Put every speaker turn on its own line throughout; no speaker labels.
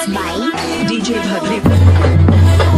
by DJ Bhadri.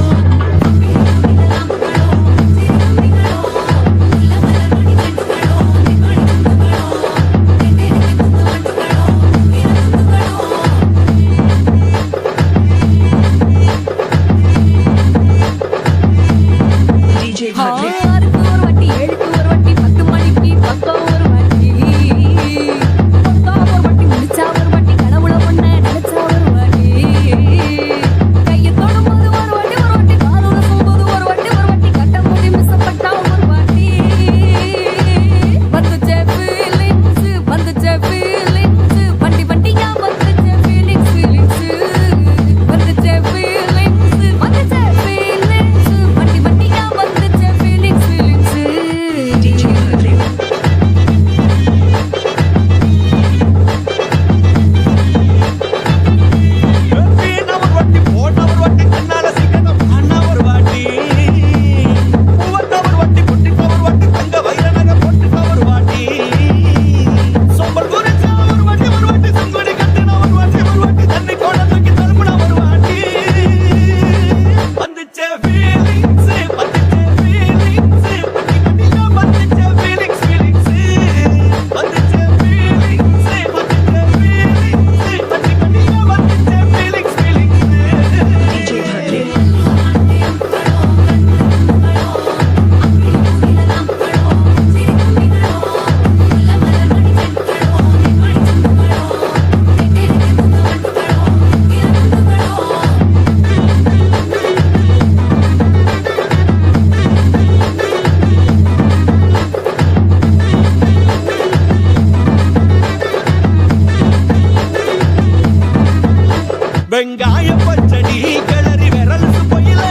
வெங்காய பச்சடி கிளறி விரல் போயில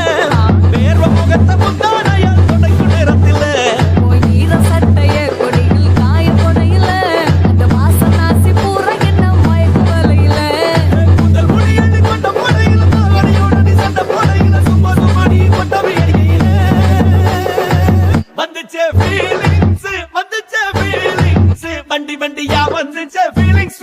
வேர்வ முகத்தை முந்தானையால் தொடங்கு நேரத்தில்
ஈர சட்டைய கொடியில் காய பொடையில அந்த வாசனாசி பூரா என்ன மயக்கு வலையில
முதல் முடியடி கொண்ட பொடையில தாவரையோட சண்ட பொடையில சும்மா சும்மாடி கொட்டவை அடிக்கையில வந்துச்சே ஃபீலிங்ஸ் வண்டி வண்டியா வந்துச்சே ஃபீலிங்ஸ்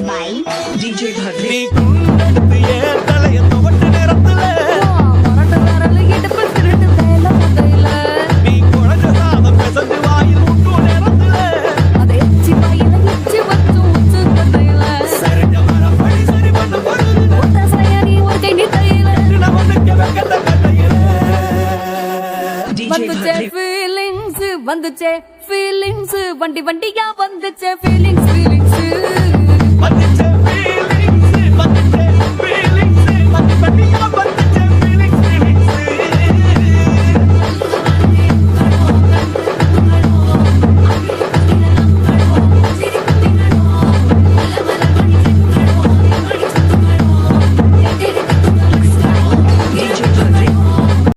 by DJ Bhadri.
நீ குண்டெடுத்து ஏன் தலைய துவட்டு நேரத்துல
மரட்டு விரல் இடுப்பு திருட்டு வேலை முதையில
நீ குழஞ்ச சாதம் பெசஞ்சு வாயில் விட்டு நேரத்துல
அதை எச்சி வாயில எச்சி வச்சு உச்சு கதையில
சரிஞ்ச மரப்படி சரி பண்ண பொழுது
உத்த சயனி ஒரு கை நீ தையில
நமக்கு வெக்கத்த கட்டையில
DJ
வந்துச்சே
Bhadri.
ஃபீலிங்ஸ் வண்டி வண்டியா வந்துச்சே ஃபீலிங்ஸ்
வந்துச்சே ஃபீலிங்ஸ் வண்டி வண்டியா வந்து